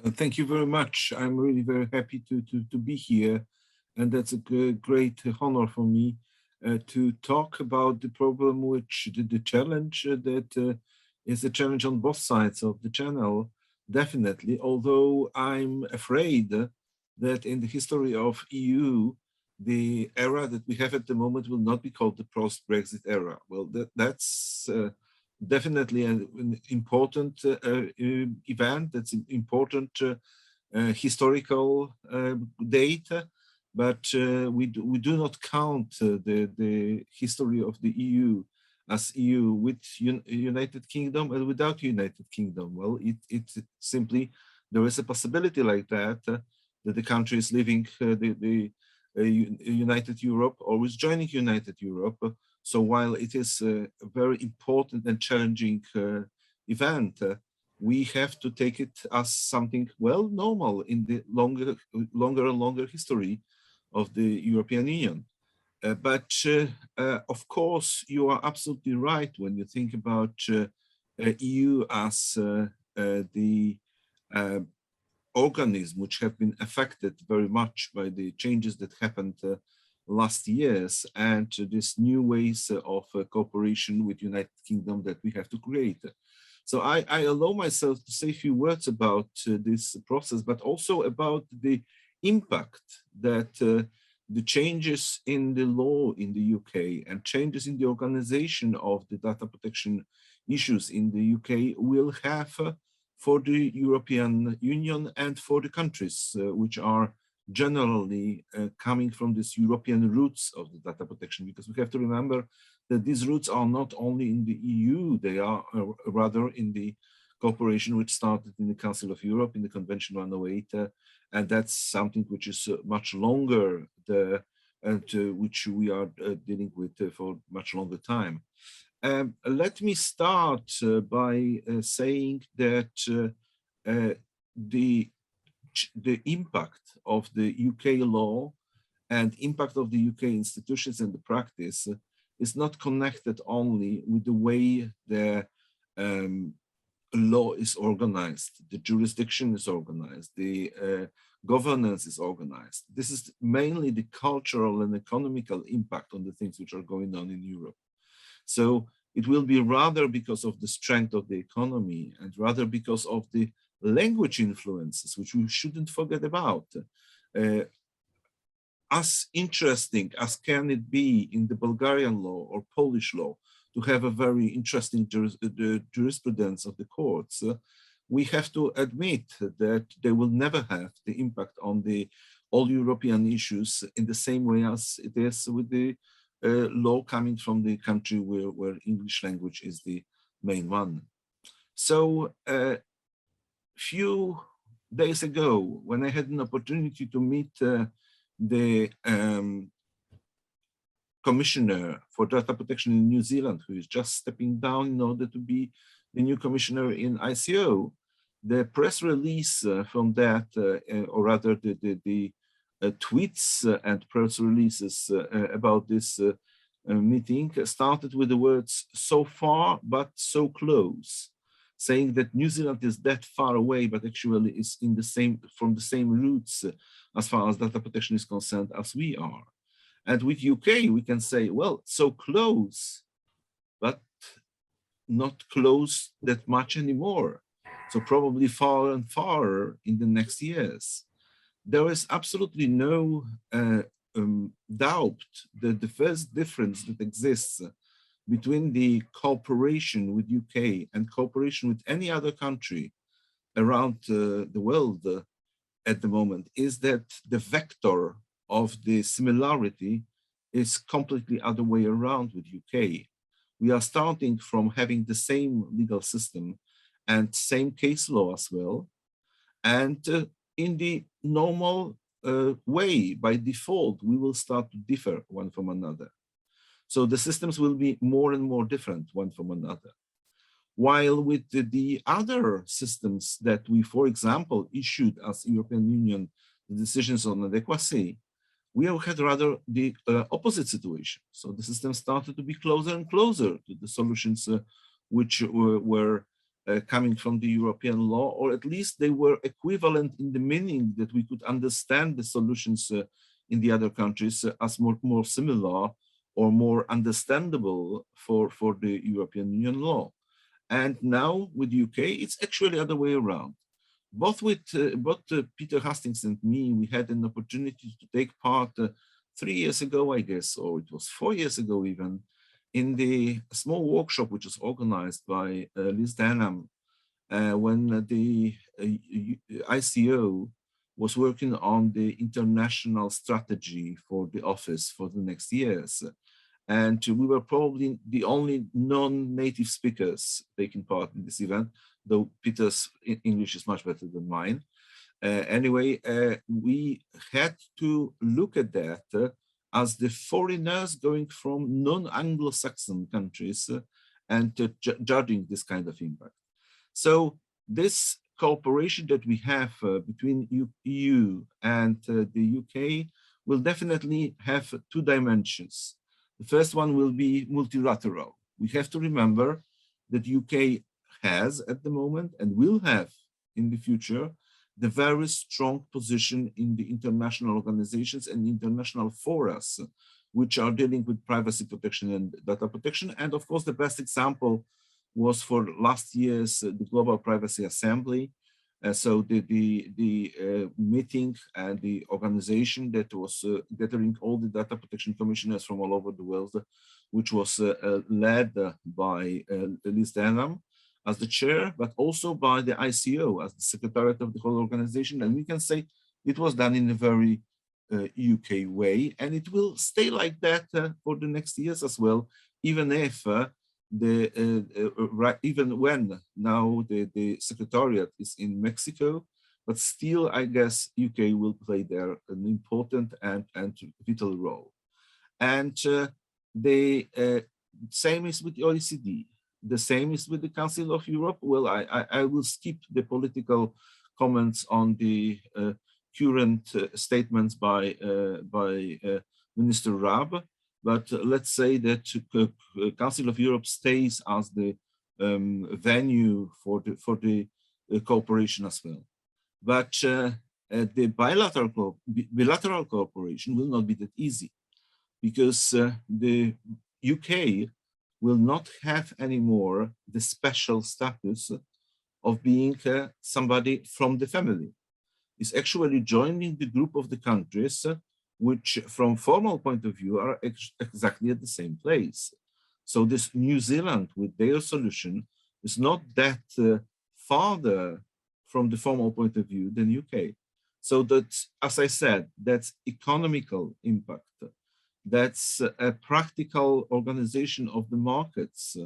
Thank you very much. I'm really very happy to be here. And that's a great honor for me to talk about the problem, which the challenge that is a challenge on both sides of the channel, definitely. Although I'm afraid that in the history of EU, the era that we have at the moment will not be called the post-Brexit era. Well, that's definitely an important event. That's an important historical date, but we do not count the history of the EU as EU with United Kingdom and without United Kingdom. Well, it simply, there is a possibility like that, that the country is leaving the United Europe or is joining United Europe. So while it is a very important and challenging event, we have to take it as something, well, normal in the longer and longer history of the European Union. But of course, you are absolutely right when you think about EU as the organism which have been affected very much by the changes that happened last years and these new ways of cooperation with United Kingdom that we have to create. So I allow myself to say a few words about this process, but also about the impact that the changes in the law in the UK and changes in the organization of the data protection issues in the UK will have for the European Union and for the countries which are generally coming from these European roots of the data protection, because we have to remember that these roots are not only in the EU, they are rather in the cooperation which started in the Council of Europe, in the Convention 108, and that's something which is much longer, and which we are dealing with for much longer time. Let me start by saying that the impact of the UK law and impact of the UK institutions and the practice is not connected only with the way the law is organized, the jurisdiction is organized, the governance is organized. This is mainly the cultural and economical impact on the things which are going on in Europe. So it will be rather because of the strength of the economy and rather because of the language influences, which we shouldn't forget about. As interesting as can it be in the Bulgarian law or Polish law to have a very interesting jurisprudence of the courts, we have to admit that they will never have the impact on the all European issues in the same way as it is with the law coming from the country where English language is the main one. So few days ago, when I had an opportunity to meet the Commissioner for Data Protection in New Zealand, who is just stepping down in order to be the new commissioner in ICO, the press release from that, or rather the tweets and press releases about this meeting started with the words "so far but so close," saying that New Zealand is that far away, but actually is in the same, from the same roots as far as data protection is concerned as we are. And with UK, we can say, well, so close, but not close that much anymore. So probably far and far in the next years. There is absolutely no doubt that the first difference that exists between the cooperation with UK and cooperation with any other country around the world at the moment is that the vector of the similarity is completely other way around with UK. We are starting from having the same legal system and same case law as well. And in the normal way, by default, we will start to differ one from another. So the systems will be more and more different one from another. While with the other systems that we, for example, issued as European Union, the decisions on adequacy, we have had rather the opposite situation. So the system started to be closer and closer to the solutions which were coming from the European law, or at least they were equivalent in the meaning that we could understand the solutions in the other countries as more similar or more understandable for the European Union law. And now with the UK, it's actually the other way around. Both Peter Hastings and me, we had an opportunity to take part 3 years ago, I guess, or it was 4 years ago even, in the small workshop which was organized by Liz Denham when the ICO was working on the international strategy for the office for the next years. And we were probably the only non-native speakers taking part in this event, though Peter's English is much better than mine. Anyway, we had to look at that as the foreigners going from non-Anglo-Saxon countries and judging this kind of impact. So this cooperation that we have between EU and the UK will definitely have 2 dimensions. The first one will be multilateral. We have to remember that UK has at the moment and will have in the future the very strong position in the international organizations and international forums, which are dealing with privacy protection and data protection. And of course, the best example was for last year's the Global Privacy Assembly. So the meeting and the organization that was gathering all the data protection commissioners from all over the world, which was led by Liz Denham as the chair, but also by the ICO as the secretariat of the whole organization. And we can say it was done in a very UK way, and it will stay like that for the next years as well, even if even when now the secretariat is in Mexico, but still, I guess UK will play there an important and vital role. And the same is with the OECD. The same is with the Council of Europe. Well, I will skip the political comments on the current statements by Minister Raab, but let's say that Council of Europe stays as the venue for the cooperation as well. But the bilateral cooperation will not be that easy, because the UK will not have anymore the special status of being somebody from the family. It's actually joining the group of the countries which from formal point of view are exactly at the same place. So this New Zealand with their solution is not that farther from the formal point of view than UK. So that, as I said, that's economical impact. That's a practical organization of the markets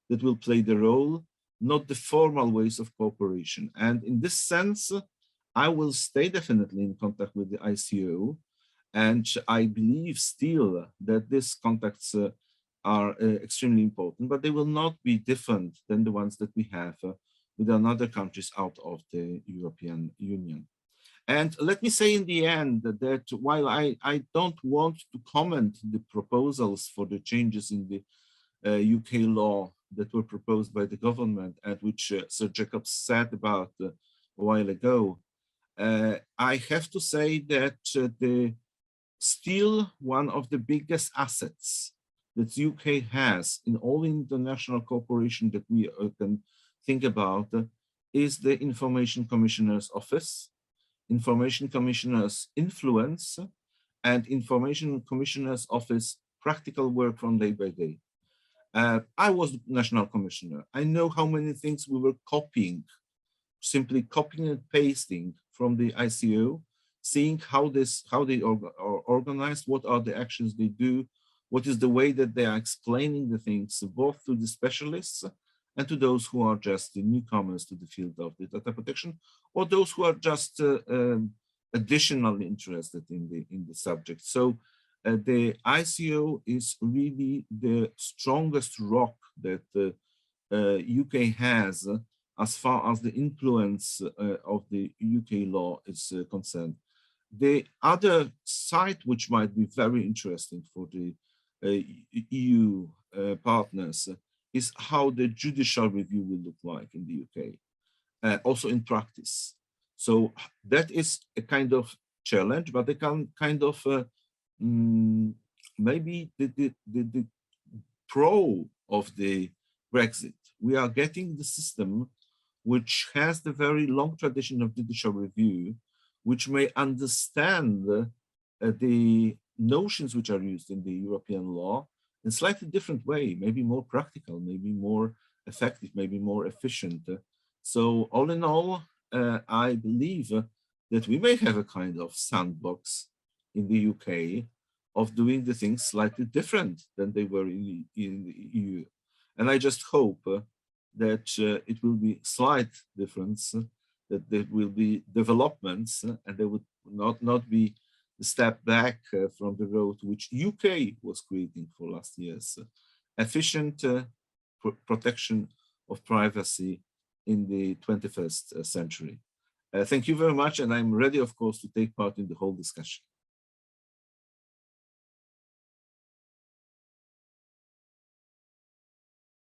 that will play the role, not the formal ways of cooperation. And in this sense, I will stay definitely in contact with the ICO. And I believe still that these contacts are extremely important, but they will not be different than the ones that we have with other countries out of the European Union. And let me say in the end that while I don't want to comment the proposals for the changes in the UK law that were proposed by the government and which Sir Jacob said about a while ago, I have to say that still one of the biggest assets that UK has in all international cooperation that we can think about is the Information Commissioner's Office, Information Commissioner's influence, and Information Commissioner's Office practical work from day by day. I was National Commissioner. I know how many things we were copying, simply copying and pasting from the ICO, seeing how they are organized, what are the actions they do, what is the way that they are explaining the things, both to the specialists and to those who are just the newcomers to the field of the data protection, or those who are just additionally interested in the subject. So the ICO is really the strongest rock that the UK has as far as the influence of the UK law is concerned. The other side, which might be very interesting for the EU partners, is how the judicial review will look like in the UK, also in practice. So that is a kind of challenge, but they can kind of maybe the pro of the Brexit. We are getting the system which has the very long tradition of judicial review, which may understand the notions which are used in the European law in slightly different way, maybe more practical, maybe more effective, maybe more efficient. So all in all, I believe that we may have a kind of sandbox in the UK of doing the things slightly different than they were in the EU. And I just hope that it will be slight difference, that there will be developments, and there would not be a step back from the road which UK was creating for last years. Efficient protection of privacy in the 21st century. Thank you very much, and I'm ready, of course, to take part in the whole discussion.